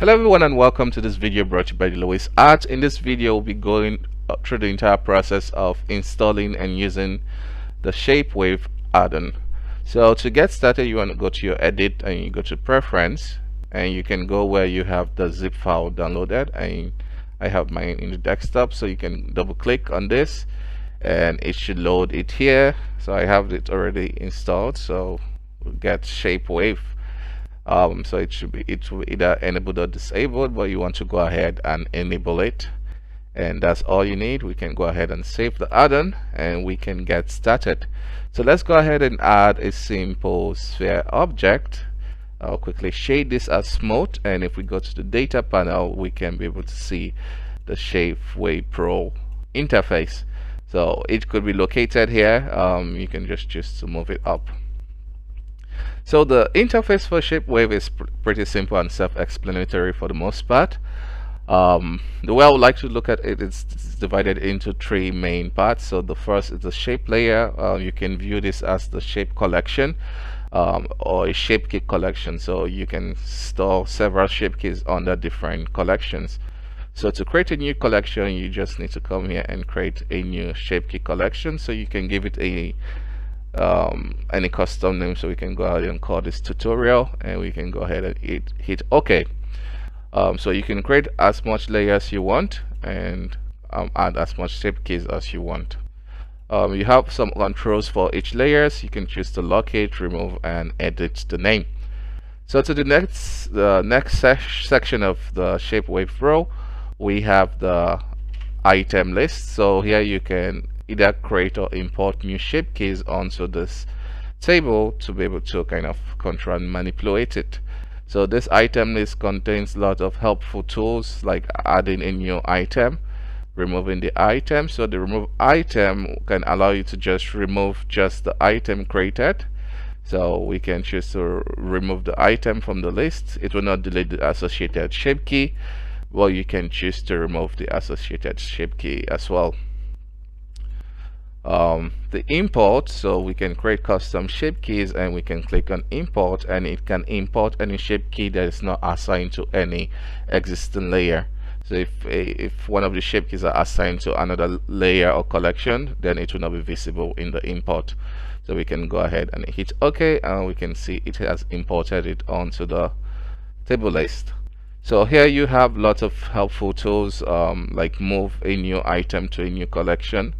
Hello everyone and welcome to this video brought to you by the Lewis Art. In this video we'll be going through the entire process of installing and using the ShapeWave add-on. So to get started, you want to go to your edit and you go to preference, and you can go where you have the zip file downloaded, and I have mine in the desktop, so you can double click on this and it should load it here. So I have it already installed, so we'll get ShapeWave. So it will either enabled or disabled, but you want to go ahead and enable it, and that's all you need. We can go ahead and save the add-on and we can get started. So let's go ahead and add a simple sphere object. I'll quickly shade this as smooth, and if we go to the data panel we can be able to see the ShapeWave Pro interface. So it could be located here. You can just choose to move it up. So the interface for ShapeWave is pretty simple and self-explanatory for the most part. The way I would like to look at it is it's divided into three main parts. So the first is the shape layer. You can view this as the shape collection or a shape key collection. So you can store several shape keys under different collections. So to create a new collection, you just need to come here and create a new shape key collection. So you can give it any custom name. So we can go ahead and call this tutorial, and we can go ahead and hit OK. So you can create as much layers you want and add as much shape keys as you want. You have some controls for each layers. You can choose to lock it, remove, and edit the name. So to the next section of the ShapeWave Pro, we have the item list. So here you can either create or import new shape keys onto this table to be able to kind of control and manipulate it. So this item list contains a lot of helpful tools like adding a new item, removing the item. So the remove item can allow you to just remove just the item created. So we can choose to remove the item from the list. It will not delete the associated shape key. Well, you can choose to remove the associated shape key as well. The import, so we can create custom shape keys and we can click on import, and it can import any shape key that is not assigned to any existing layer. So if one of the shape keys are assigned to another layer or collection, then it will not be visible in the import. So we can go ahead and hit OK, and we can see it has imported it onto the table list. So here you have lots of helpful tools like move a new item to a new collection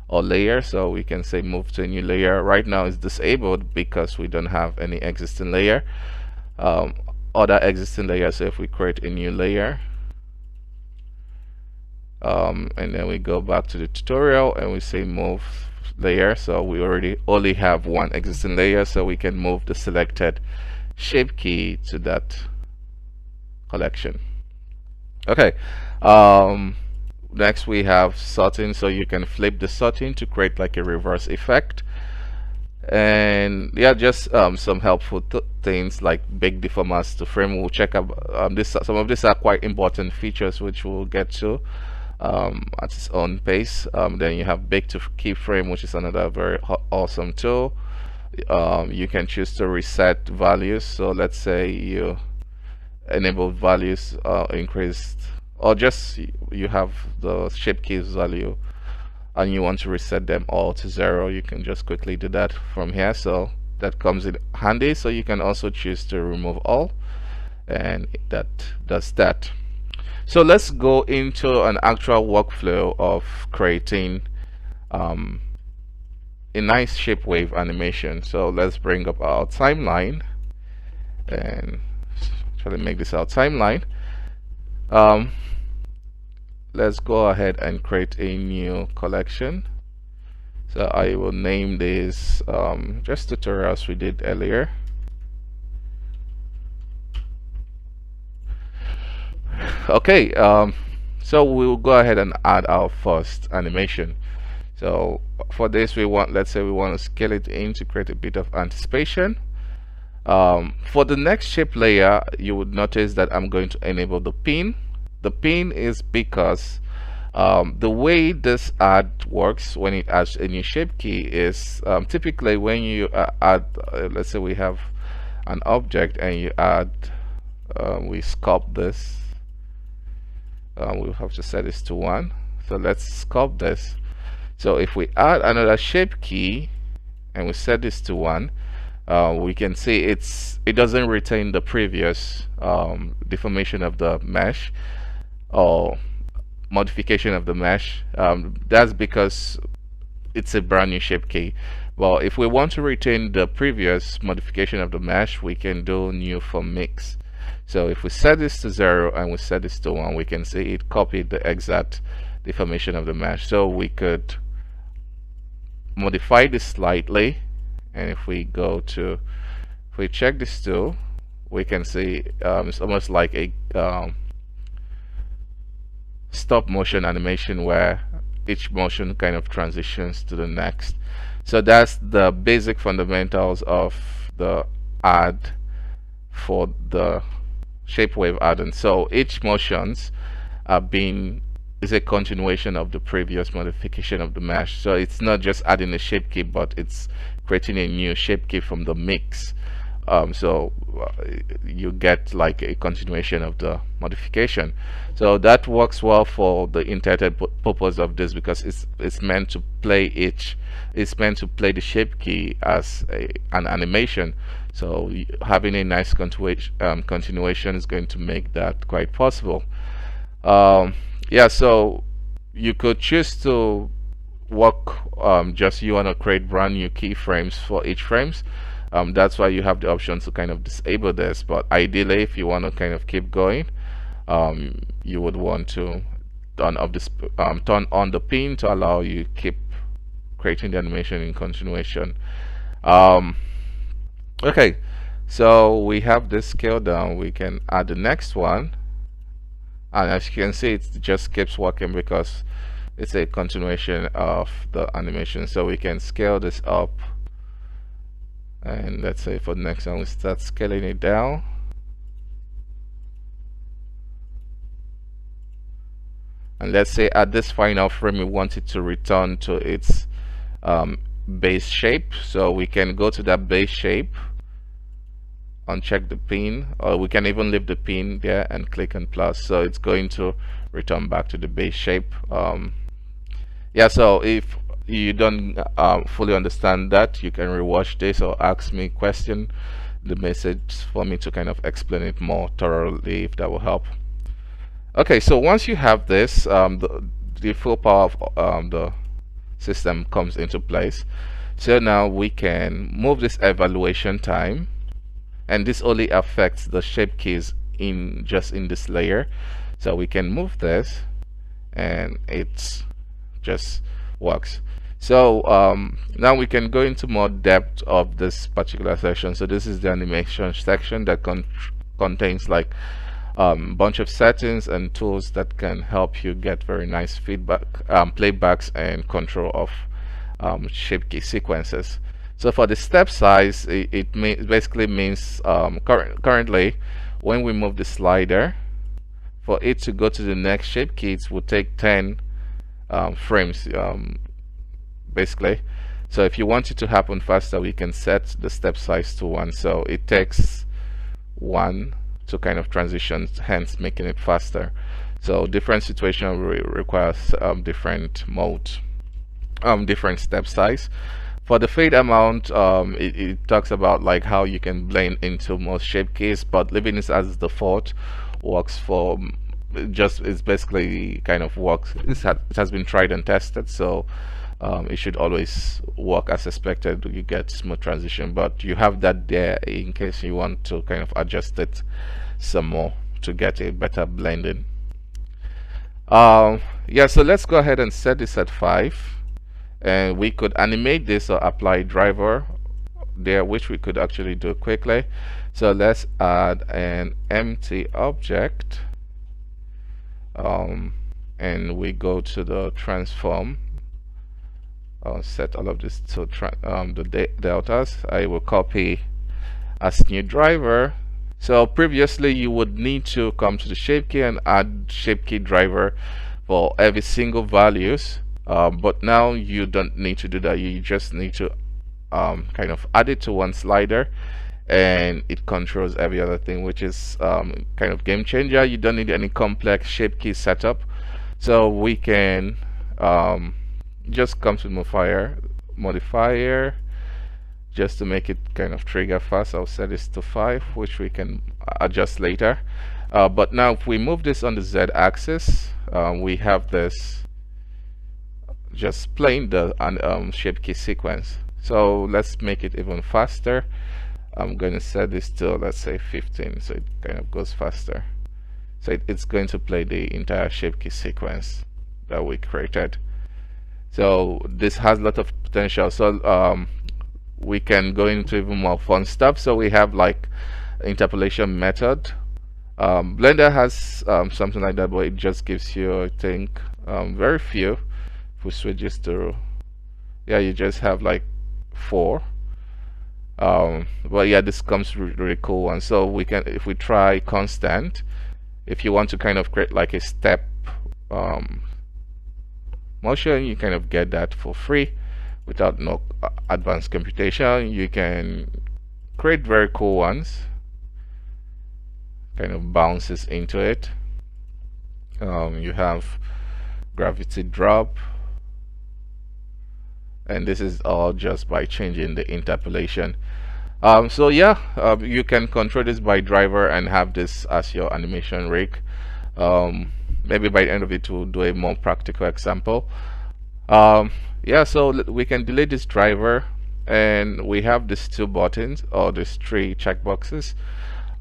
or layer. So we can say move to a new layer. Right now it's disabled because we don't have any existing layer, other existing layers. So if we create a new layer, and then we go back to the tutorial and we say move layer, so we already only have one existing layer, so we can move the selected shape key to that collection. Okay, next we have sorting. So you can flip the sorting to create like a reverse effect. And yeah, just some helpful things like big deformers to frame. We'll check out some of these are quite important features which we'll get to at its own pace. Then you have big to keyframe, which is another very awesome tool. You can choose to reset values. So let's say you enable values increased, or just you have the shape keys value and you want to reset them all to 0. You can just quickly do that from here. So that comes in handy. So you can also choose to remove all, and that does that. So let's go into an actual workflow of creating a nice ShapeWave animation. So let's bring up our timeline and try to make this our timeline. Let's go ahead and create a new collection. So I will name this just tutorials we did earlier. Okay, so we'll go ahead and add our first animation. So for this let's say we want to scale it in to create a bit of anticipation. For the next shape layer, you would notice that I'm going to enable the pin. The pin is because the way this add works when it adds a new shape key is typically when you add let's say we have an object and you add we sculpt this. We'll have to set this to 1. So let's sculpt this. So if we add another shape key and we set this to 1, we can see it doesn't retain the previous deformation of the mesh or modification of the mesh. That's because it's a brand new shape key. Well, if we want to retain the previous modification of the mesh, we can do new from mix. So if we set this to 0 and we set this to 1, we can see it copied the exact deformation of the mesh. So we could modify this slightly, and if we check this tool, we can see it's almost like a stop motion animation where each motion kind of transitions to the next. So that's the basic fundamentals of the add for the ShapeWave add-on. So each motions is a continuation of the previous modification of the mesh. So it's not just adding a shape key, but it's creating a new shape key from the mix. So you get like a continuation of the modification. So that works well for the intended purpose of this, because it's meant to play the shape key as an animation. So having a nice continuation is going to make that quite possible. Yeah, so you could choose to work just you want to create brand new keyframes for each frames. That's why you have the option to kind of disable this, but ideally if you want to kind of keep going, you would want to turn on the pin to allow you keep creating the animation in continuation. Okay, so we have this scale down. We can add the next one, and as you can see, it just keeps working because it's a continuation of the animation. So we can scale this up, and let's say for the next one we start scaling it down. And let's say at this final frame we want it to return to its base shape. So we can go to that base shape, uncheck the pin, or we can even leave the pin there and click on plus. So it's going to return back to the base shape. Yeah, so if you don't fully understand that, you can rewatch this or ask me question the message for me to kind of explain it more thoroughly, if that will help. Okay, so once you have this, the full power of the system comes into place. So now we can move this evaluation time, and this only affects the shape keys just in this layer. So we can move this and it just works. So now we can go into more depth of this particular section. So this is the animation section that contains like bunch of settings and tools that can help you get very nice feedback, playbacks, and control of shape key sequences. So for the step size, it basically means currently when we move the slider, for it to go to the next shape key, it will take 10 frames basically. So if you want it to happen faster, we can set the step size to 1. So it takes 1 to kind of transition, hence making it faster. So different situation requires different modes, different step size. For the fade amount, it talks about like how you can blend into most shape keys, but leaving this as default works for it's basically kind of works. It has been tried and tested, so it should always work as expected. You get smooth transition, but you have that there in case you want to kind of adjust it some more to get a better blending. Yeah, so let's go ahead and set this at 5, and we could animate this or apply driver there, which we could actually do quickly. So let's add an empty object, and we go to the transform. I'll set all of this to the deltas. I will copy as new driver. So previously you would need to come to the shape key and add shape key driver for every single values, but now you don't need to do that. You just need to kind of add it to one slider, and it controls every other thing, which is kind of game changer. You don't need any complex shape key setup, so we can just come to modifier just to make it kind of trigger fast. I'll set this to 5, which we can adjust later. But now if we move this on the Z axis, we have this just playing the shape key sequence. So let's make it even faster. I'm going to set this to, let's say, 15, so it kind of goes faster. So it's going to play the entire shape key sequence that we created. So this has a lot of potential. So we can go into even more fun stuff. So we have like interpolation method. Blender has something like that, but it just gives you, I think, very few. If we switch this to, yeah, you just have like 4. But yeah, this comes really cool one. So we can, if we try constant, if you want to kind of create like a step motion, you kind of get that for free without no advanced computation. You can create very cool ones, kind of bounces into it. You have gravity drop, and this is all just by changing the interpolation. So yeah, you can control this by driver and have this as your animation rig. Maybe by the end of it we'll do a more practical example. Yeah, so we can delete this driver, and we have these 2 buttons, or these 3 checkboxes.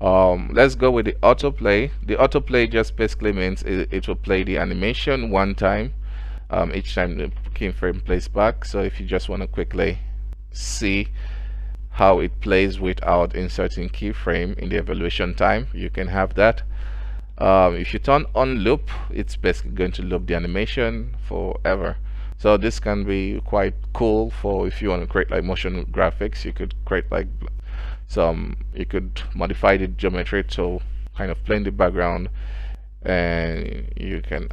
Let's go with the autoplay. The autoplay just basically means it will play the animation one time each time the keyframe plays back. So if you just want to quickly see how it plays without inserting keyframe in the evaluation time, you can have that. If you turn on loop, it's basically going to loop the animation forever. So this can be quite cool for if you want to create like motion graphics. You could create like you could modify the geometry to kind of play in the background, and you can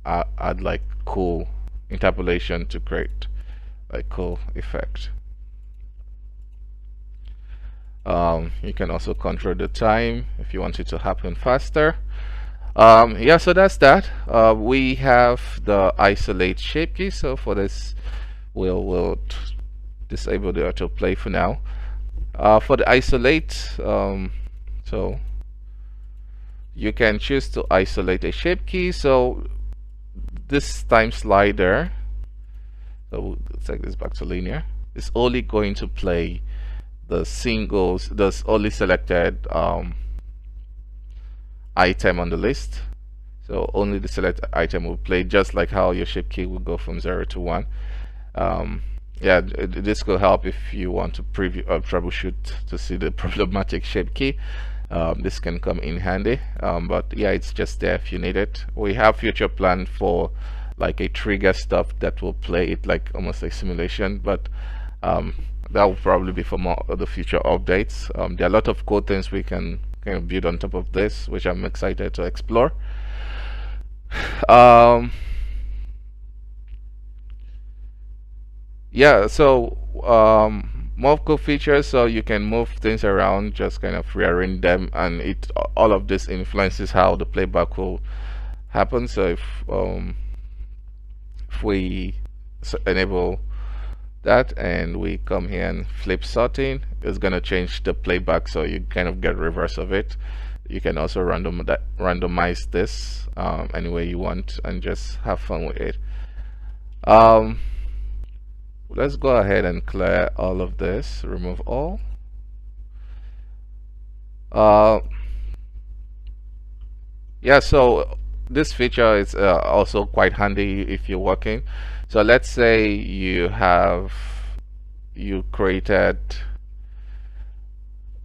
add like cool interpolation to create like cool effect. You can also control the time if you want it to happen faster. Yeah, so that's that. We have the isolate shape key. So for this, we'll disable the autoplay for now. For the isolate, so you can choose to isolate a shape key. So this time slider, so we'll take this back to linear, is only going to play the singles, the only selected item on the list. So only the selected item will play, just like how your shape key will go from 0 to 1. Yeah, this could help if you want to preview or troubleshoot to see the problematic shape key. This can come in handy, but yeah, it's just there if you need it. We have future planned for like a trigger stuff that will play it like almost like simulation, but that will probably be for more of the future updates. There are a lot of cool things we can kind of build on top of this, which I'm excited to explore. Yeah, so more cool features. So you can move things around, just kind of rearrange them, and all of this influences how the playback will happen. So if we enable that and we come here and flip sorting, it's going to change the playback, so you kind of get reverse of it. You can also randomize this any way you want and just have fun with it. Let's go ahead and clear all of this, remove all. Yeah, so this feature is also quite handy if you're working. So let's say you created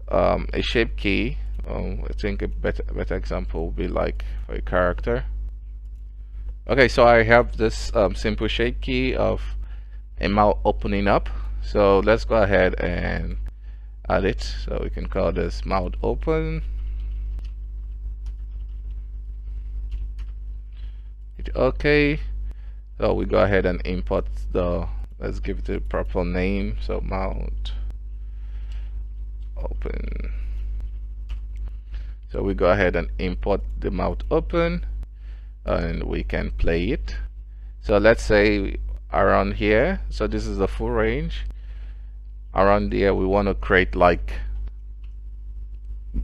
a shape key. I think a better example would be like for a character. Okay, so I have this simple shape key of a mouth opening up. So let's go ahead and add it. So we can call this mouth open. Hit OK. So we go ahead and import let's give it a proper name. So mouth open. So we go ahead and import the mouth open, and we can play it. So let's say around here, so this is the full range. Around here we want to create like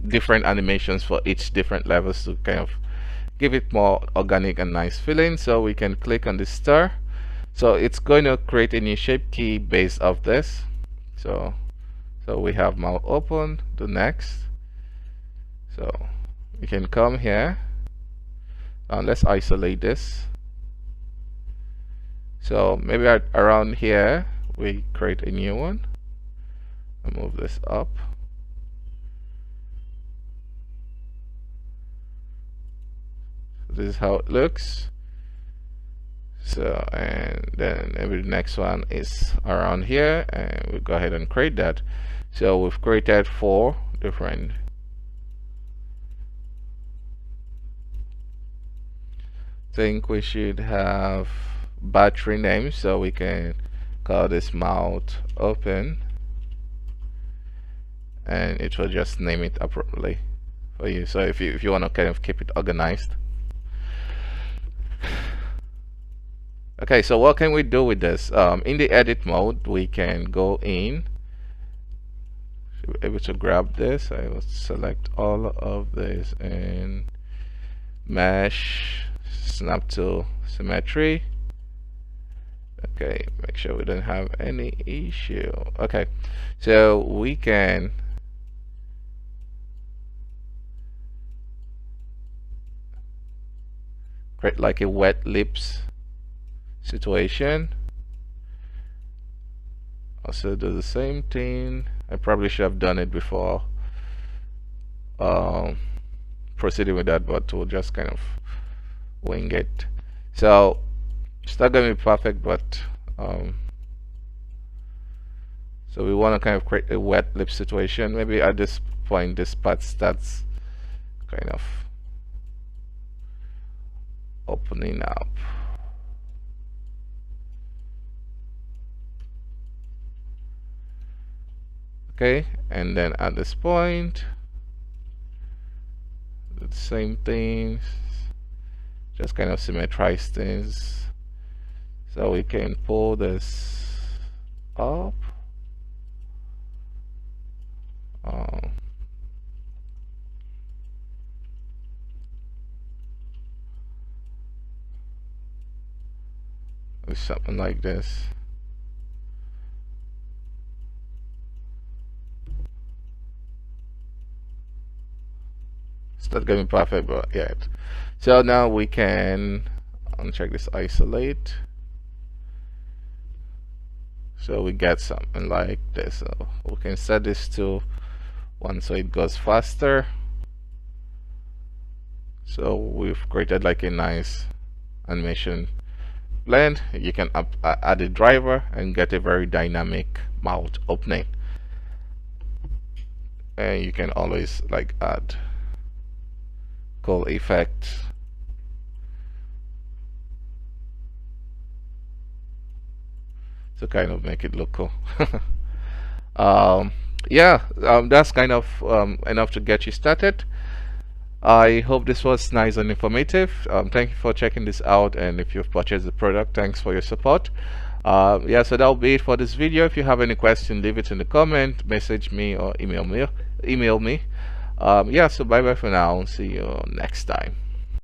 different animations for each different levels to kind of give it more organic and nice feeling. So we can click on the star. So it's going to create a new shape key based off this. So we have mouth open, do next. So we can come here and let's isolate this. So maybe around here we create a new one and move this up. This is how it looks. So and then maybe the next one is around here, and we'll go ahead and create that. So we've created 4 different think we should have battery names, so we can call this mouth open and it will just name it appropriately for you. So if you want to kind of keep it organized. Okay, so what can we do with this? In the edit mode, we can go in. Should be able to grab this. I will select all of this and mesh, snap to symmetry. Okay, make sure we don't have any issue. Okay, so we can create like a wet lips situation. Also do the same thing. I probably should have done it before proceeding with that, but we'll just kind of wing it. So it's not gonna be perfect, but so we want to kind of create a wet lip situation. Maybe at this point this part starts kind of opening up. Okay, and then at this point the same thing, just kind of symmetrize things. So we can pull this up. With something like this. It's not gonna be perfect, but yet. So now we can uncheck this isolate. So we get something like this. So we can set this to 1 so it goes faster. So we've created like a nice animation blend. You can add a driver and get a very dynamic mouth opening. And you can always like add cool effects. To kind of make it look cool. That's kind of enough to get you started. I hope this was nice and informative. Thank you for checking this out, and if you've purchased the product, thanks for your support. So that'll be it for this video. If you have any question, leave it in the comment, message me, or email me. So bye bye for now, and see you next time.